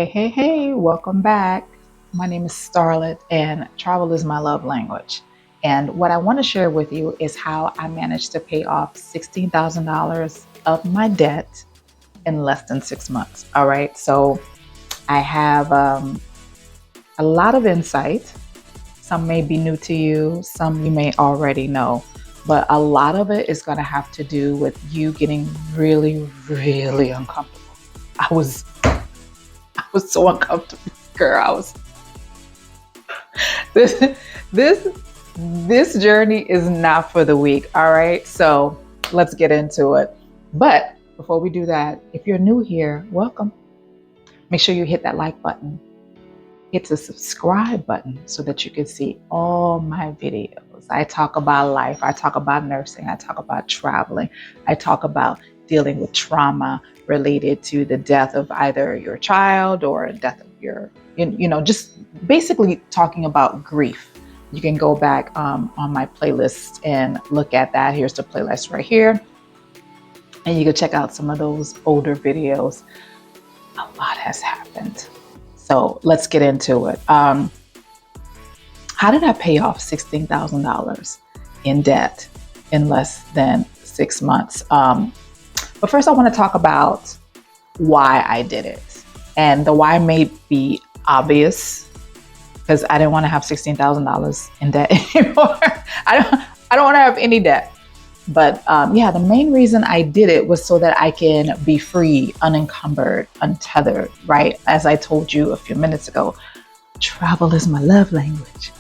Hey, welcome back. My name is Starlet, and travel is my love language. And what I want to share with you is how I managed to pay off $16,000 of my debt in less than 6 months. All right, so I have a lot of insight. Some may be new to you, some you may already know, but a lot of it is going to have to do with you getting really uncomfortable. I was I was so uncomfortable, girl. I was this this this journey is not for the weak. All right, so let's get into it. But before we do that, if you're new here, welcome. Make sure you hit that like button, hit the subscribe button so that you can see all my videos. I talk about life, I talk about nursing, I talk about traveling, I talk about dealing with trauma related to the death of either your child or death of your, just basically talking about grief. You can go back on my playlist and look at that. Here's the playlist right here. And you can check out some of those older videos. A lot has happened. So let's get into it. How did I pay off $16,000 in debt in less than 6 months? But first, I want to talk about why I did it. And the why may be obvious because I didn't want to have $16,000 in debt anymore. I don't want to have any debt. But the main reason I did it was so that I can be free, unencumbered, untethered, right? As I told you a few minutes ago, travel is my love language.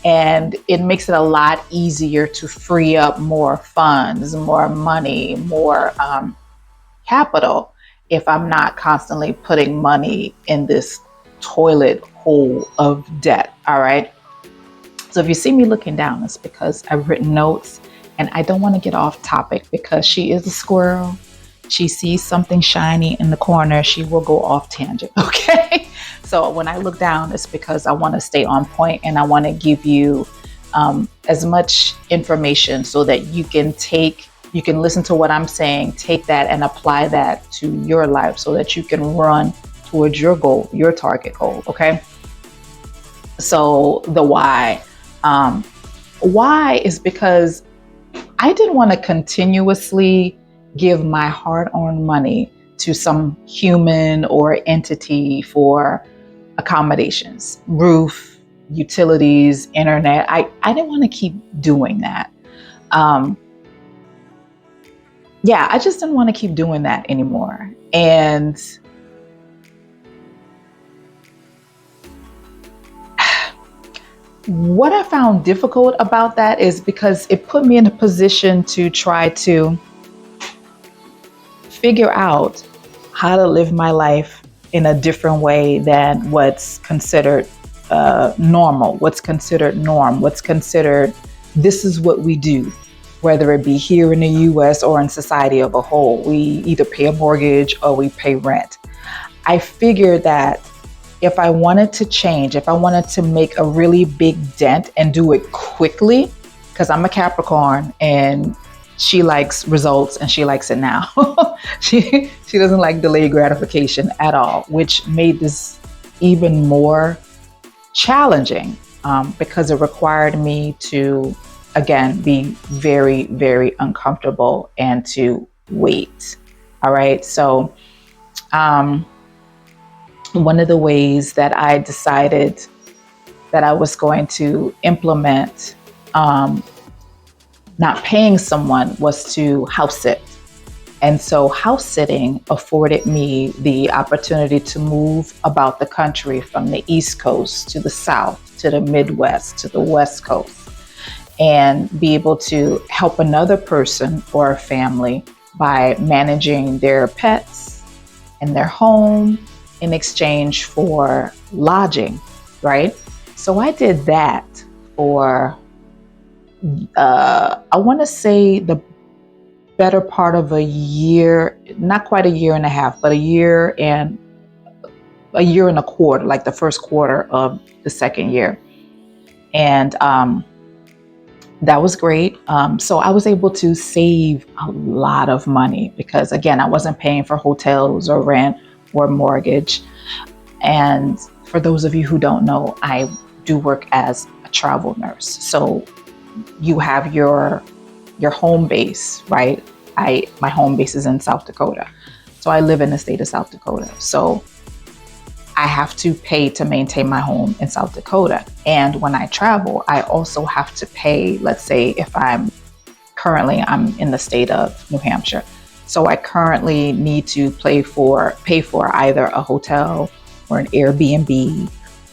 And it makes it a lot easier to free up more funds, more money, more capital if I'm not constantly putting money in this toilet hole of debt, all right? So if you see me looking down, it's because I've written notes. And I don't want to get off topic because she is a squirrel. She sees something shiny in the corner, she will go off tangent, okay? So when I look down, it's because I want to stay on point and I want to give you as much information so that you can listen to what I'm saying, take that and apply that to your life so that you can run towards your goal, your target goal, okay? So the why. Why is because I didn't want to continuously give my hard-earned money to some human or entity for accommodations, roof, utilities, internet. I didn't want to keep doing that. I just didn't want to keep doing that anymore. And what I found difficult about that is because it put me in a position to try to figure out how to live my life in a different way than what's considered normal, what's considered norm, what's considered this is what we do, whether it be here in the US or in society of a whole. We either pay a mortgage or we pay rent. I figured that if I wanted to change, if I wanted to make a really big dent and do it quickly, because I'm a Capricorn and she likes results and she likes it now. She doesn't like delayed gratification at all, which made this even more challenging because it required me to, again, be very uncomfortable and to wait. All right. So, one of the ways that I decided that I was going to implement not paying someone was to house sit. And so house sitting afforded me the opportunity to move about the country from the East Coast to the South, to the Midwest, to the West Coast, and be able to help another person or a family by managing their pets and their home in exchange for lodging, right? So I did that for, I want to say the better part of a year, not quite a year and a half, but a year and a quarter, like the first quarter of the second year. And that was great. So I was able to save a lot of money because, again, I wasn't paying for hotels or rent or mortgage. And for those of you who don't know, I do work as a travel nurse. So you have your home base, right? My home base is in South Dakota. So I live in the state of South Dakota. So I have to pay to maintain my home in South Dakota. And when I travel, I also have to pay, let's say if I'm in the state of New Hampshire. So I currently need to pay for either a hotel or an Airbnb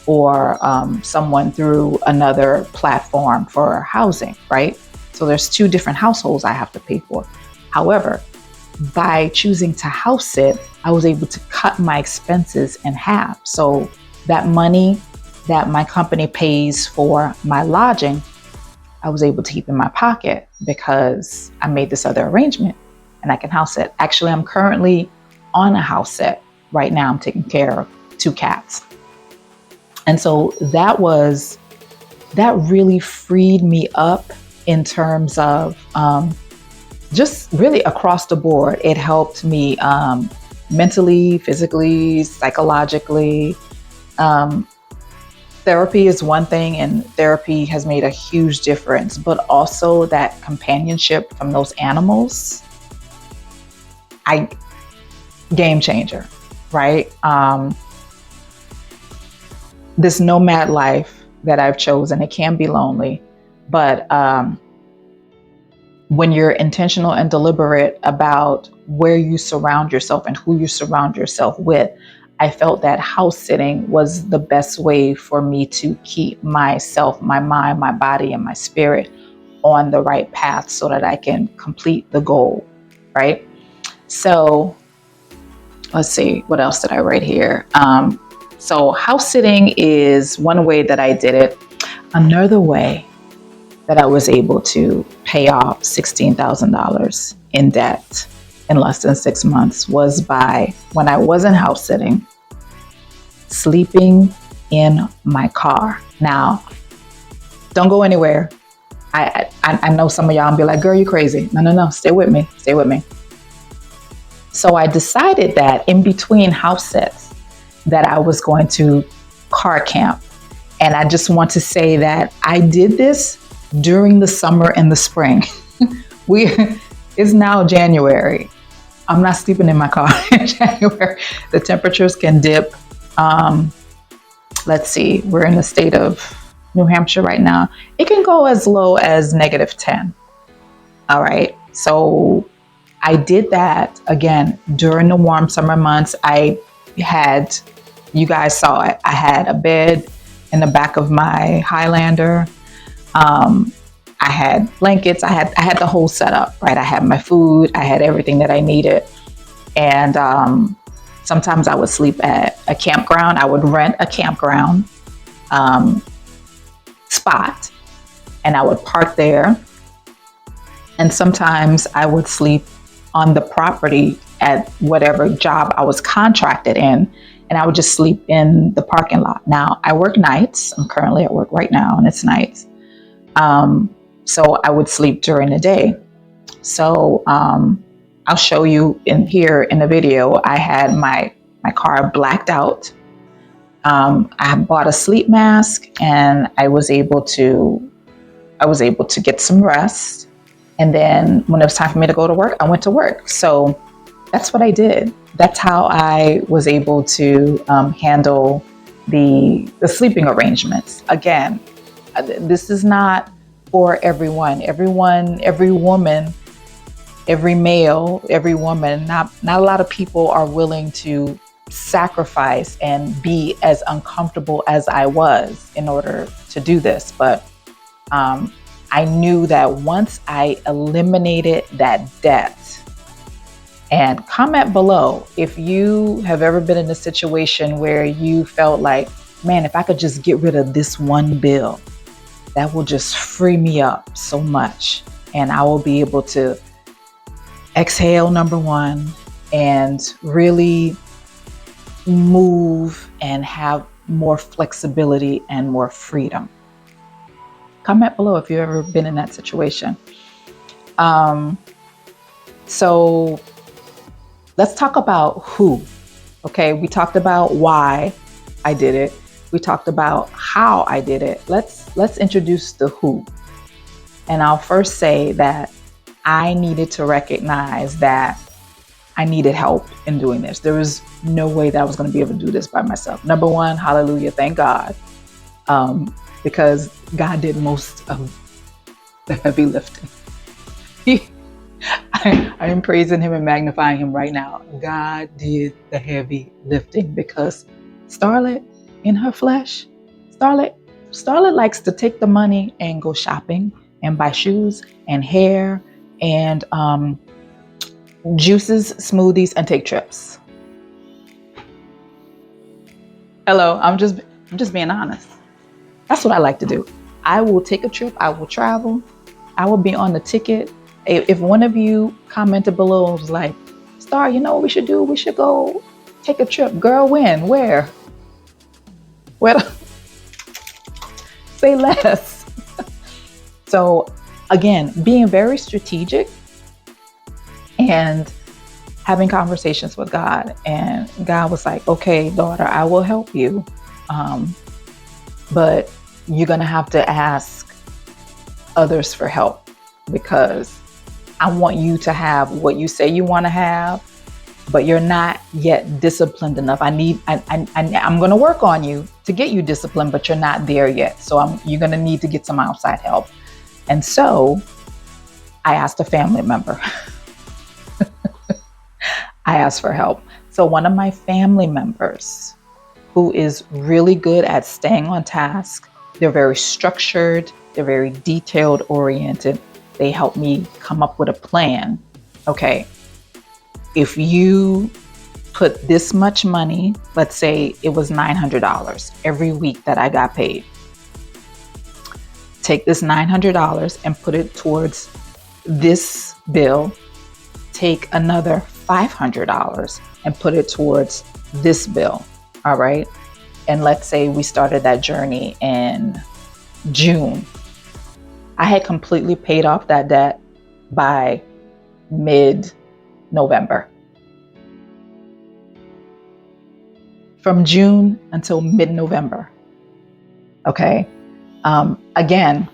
or someone through another platform for housing, right? So there's two different households I have to pay for. However, by choosing to house sit, I was able to cut my expenses in half. So that money that my company pays for my lodging, I was able to keep in my pocket because I made this other arrangement and I can house sit. Actually, I'm currently on a house sit right now. I'm taking care of 2 cats. And so that really freed me up in terms of just really across the board. It helped me mentally, physically, psychologically. Therapy is one thing, and therapy has made a huge difference, but also that companionship from those animals, game changer, right? This nomad life that I've chosen, it can be lonely, but when you're intentional and deliberate about where you surround yourself and who you surround yourself with, I felt that house sitting was the best way for me to keep myself, my mind, my body, and my spirit on the right path so that I can complete the goal, right? So let's see, what else did I write here? So house sitting is one way that I did it. Another way that I was able to pay off $16,000 in debt in less than 6 months was by, when I wasn't house sitting, sleeping in my car. Now, don't go anywhere. I know some of y'all will be like, girl, you crazy. No, stay with me. So I decided that in between house sits that I was going to car camp. And I just want to say that I did this during the summer and the spring. It's now January. I'm not sleeping in my car in January. The temperatures can dip. Let's see, we're in the state of New Hampshire right now. It can go as low as -10. All right. So I did that again during the warm summer months. You guys saw it. I had a bed in the back of my Highlander. I had blankets. I had the whole setup, right? I had my food. I had everything that I needed. And sometimes I would sleep at a campground. I would rent a campground spot and I would park there. And sometimes I would sleep on the property at whatever job I was contracted in. And I would just sleep in the parking lot. Now, I work nights. I'm currently at work right now, and it's nights. So I would sleep during the day. So I'll show you in here in the video. I had my car blacked out. I bought a sleep mask, and I was able to get some rest. And then when it was time for me to go to work, I went to work. So that's what I did. That's how I was able to handle the sleeping arrangements. Again, this is not for everyone. Every woman, every male, every woman, not a lot of people are willing to sacrifice and be as uncomfortable as I was in order to do this. But I knew that once I eliminated that debt, and comment below if you have ever been in a situation where you felt like, man, if I could just get rid of this one bill, that will just free me up so much. And I will be able to exhale, number one, and really move and have more flexibility and more freedom. Comment below if you've ever been in that situation. So let's talk about who. Okay, we talked about why. I did it. We talked about how I did it. Let's introduce the who. And I'll first say that I needed to recognize that I needed help in doing this. There was no way that I was going to be able to do this by myself. Number one, hallelujah, thank God, because God did most of the heavy lifting. I am praising him and magnifying him right now. God did the heavy lifting because Starlet in her flesh, Starlet likes to take the money and go shopping and buy shoes and hair and juices, smoothies, and take trips. Hello, I'm just being honest. That's what I like to do. I will take a trip. I will travel. I will be on the ticket. If one of you commented below was like, Star, you know what we should do? We should go take a trip. Girl, when? Where? Where? Say less. So again, being very strategic and having conversations with God. And God was like, okay, daughter, I will help you. But you're going to have to ask others for help because I want you to have what you say you want to have, but you're not yet disciplined enough. I'm going to work on you to get you disciplined, but you're not there yet. So you're going to need to get some outside help. And so I asked a family member. I asked for help. So one of my family members who is really good at staying on task, they're very structured, they're very detailed oriented. They help me come up with a plan. Okay, if you put this much money, let's say it was $900 every week that I got paid. Take this $900 and put it towards this bill. Take another $500 and put it towards this bill. All right. And let's say we started that journey in June. I had completely paid off that debt by mid-November. From June until mid-November. Okay. Again,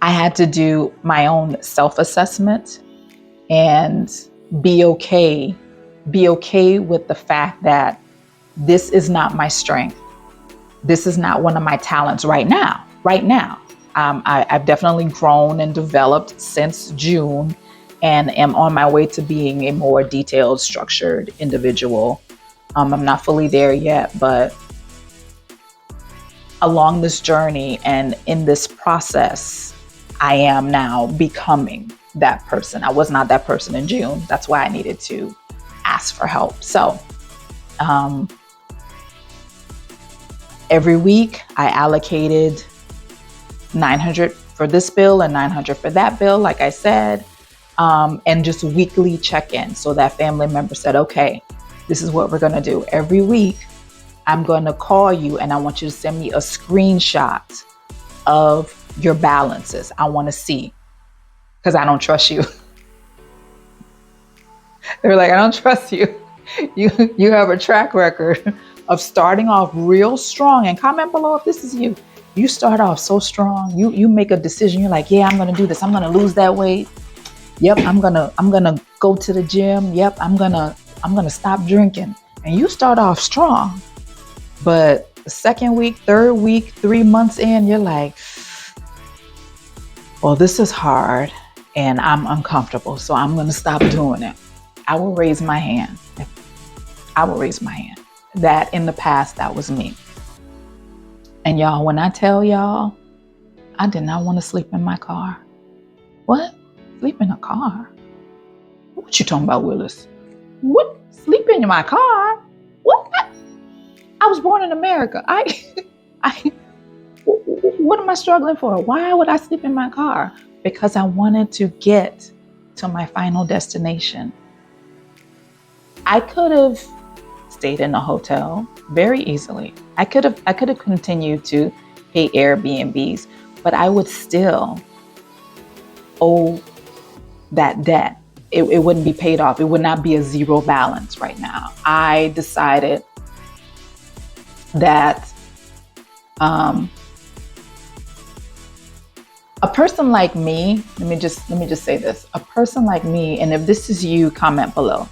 I had to do my own self-assessment and be okay with the fact that this is not my strength. This is not one of my talents right now. I've definitely grown and developed since June and am on my way to being a more detailed, structured individual. I'm not fully there yet, but along this journey and in this process, I am now becoming that person. I was not that person in June. That's why I needed to ask for help. So every week I allocated $900 for this bill and $900 for that bill, like I said, and just weekly check-in. So that family member said, okay, this is what we're going to do. Every week, I'm going to call you and I want you to send me a screenshot of your balances. I want to see, because I don't trust you. They were like, I don't trust you. You have a track record of starting off real strong. And comment below if this is you. You start off so strong. You make a decision. You're like, yeah, I'm going to do this. I'm going to lose that weight. Yep, I'm gonna go to the gym. Yep, I'm gonna stop drinking. And you start off strong, but the second week, third week, 3 months in, you're like, well, this is hard and I'm uncomfortable, so I'm gonna stop doing it. I will raise my hand. That in the past, that was me. And y'all, when I tell y'all, I did not want to sleep in my car. What? Sleep in a car? What you talking about, Willis? What? Sleep in my car? What? I was born in America. What am I struggling for? Why would I sleep in my car? Because I wanted to get to my final destination. I could have stayed in a hotel very easily. I could have continued to pay Airbnbs, but I would still owe that debt. It wouldn't be paid off. It would not be a zero balance right now. I decided that um, a person like me, let me just say this, a person like me, and if this is you, comment below.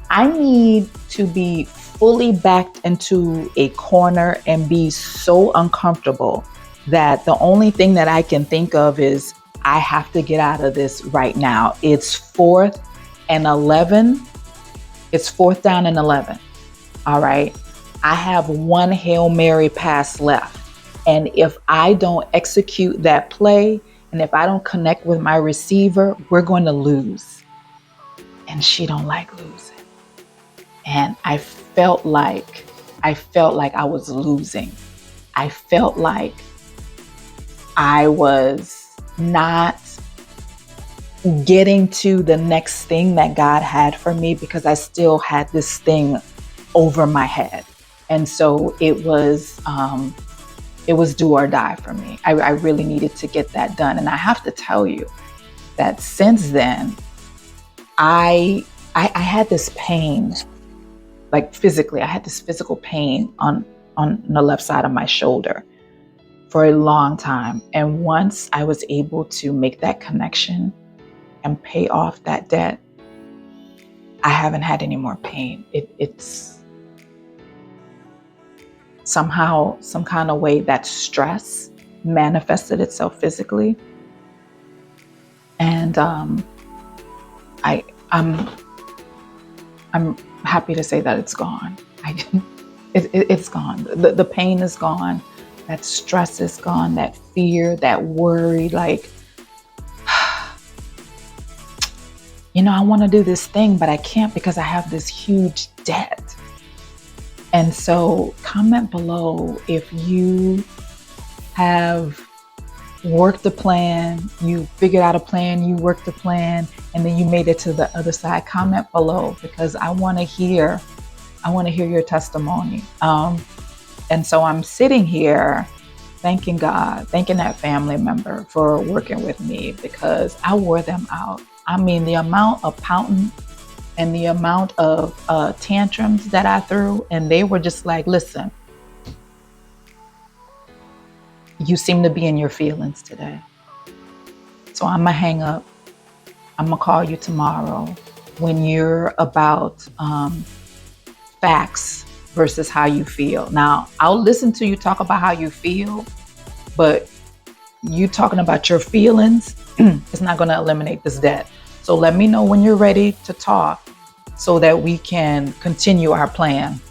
I need to be fully backed into a corner and be so uncomfortable that the only thing that I can think of is I have to get out of this right now. It's 4th and 11. It's 4th down and 11. All right. I have one Hail Mary pass left. And if I don't execute that play, and if I don't connect with my receiver, we're going to lose. And she don't like losing. And I felt like I was losing. I felt like I was not getting to the next thing that God had for me because I still had this thing over my head. And so it was do or die for me. I really needed to get that done. And I have to tell you that since then, I had this pain, like physically, I had this physical pain on the left side of my shoulder for a long time. And once I was able to make that connection and pay off that debt, I haven't had any more pain. It's somehow, some kind of way, that stress manifested itself physically. And I'm happy to say that it's gone. It's gone. The pain is gone. That stress is gone. That fear, that worry, like, I want to do this thing, but I can't because I have this huge debt. And so comment below if you have worked the plan, you figured out a plan, you worked the plan, and then you made it to the other side. Comment below because I want to hear your testimony. And so I'm sitting here thanking God, thanking that family member for working with me because I wore them out. I mean, the amount of pouting and the amount of tantrums that I threw, and they were just like, listen, you seem to be in your feelings today. So I'm going to hang up. I'm going to call you tomorrow when you're about facts versus how you feel. Now, I'll listen to you talk about how you feel, but you talking about your feelings is not going to eliminate this debt. So let me know when you're ready to talk so that we can continue our plan.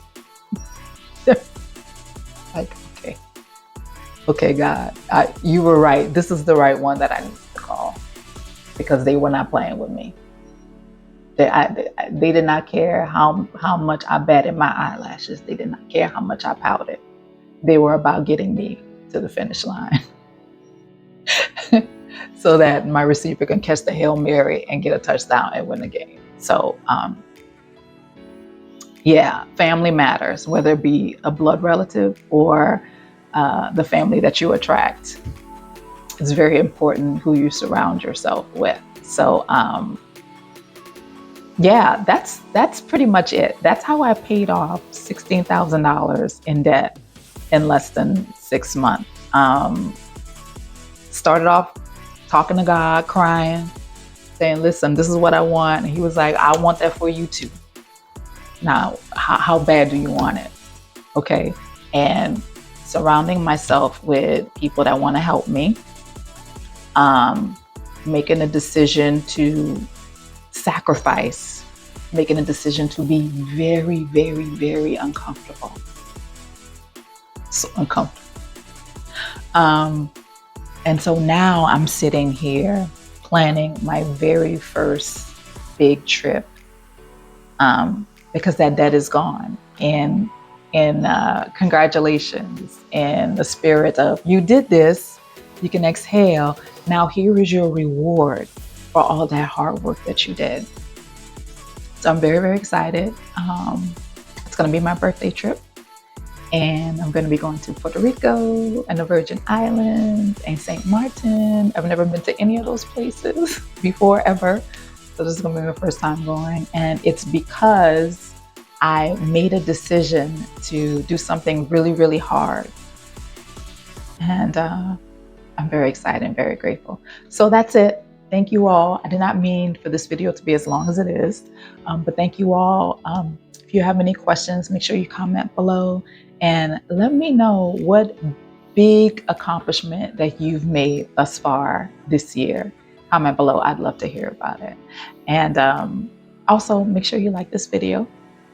Like, okay, God, you were right. This is the right one that I need to call because they were not playing with me. They did not care how much I batted my eyelashes. They did not care how much I pouted. They were about getting me to the finish line so that my receiver can catch the Hail Mary and get a touchdown and win the game. So, yeah, family matters, whether it be a blood relative or the family that you attract. It's very important who you surround yourself with. So, yeah, that's pretty much it. That's how I paid off $16,000 in debt in less than 6 months. Started off talking to God, crying, saying, listen, this is what I want. And he was like, I want that for you too. Now, how bad do you want it? Okay. And surrounding myself with people that want to help me, making a decision to sacrifice, making a decision to be very, very, very uncomfortable. So uncomfortable. And so now I'm sitting here planning my very first big trip, because that debt is gone. And congratulations, in the spirit of you did this, you can exhale. Now here is your reward for all that hard work that you did. So I'm very, very excited. It's going to be my birthday trip. And I'm going to be going to Puerto Rico and the Virgin Islands and St. Martin. I've never been to any of those places before, ever. So this is going to be my first time going. And it's because I made a decision to do something really, really hard. And I'm very excited and very grateful. So that's it. Thank you all. I did not mean for this video to be as long as it is, but thank you all. If you have any questions, make sure you comment below and let me know what big accomplishment that you've made thus far this year. Comment below. I'd love to hear about it. And also make sure you like this video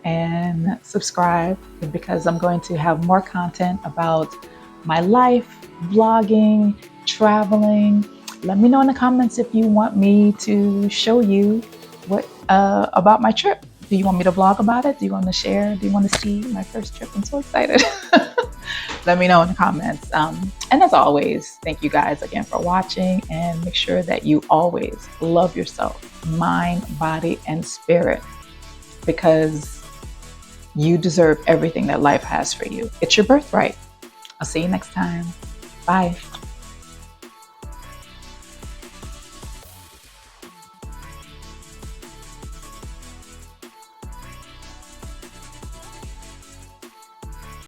and subscribe, because I'm going to have more content about my life, vlogging, traveling. Let me know in the comments if you want me to show you what about my trip. Do you want me to vlog about it? Do you want to share? Do you want to see my first trip? I'm so excited. Let me know in the comments. And as always, thank you guys again for watching, and make sure that you always love yourself, mind, body, and spirit, because you deserve everything that life has for you. It's your birthright. I'll see you next time. Bye.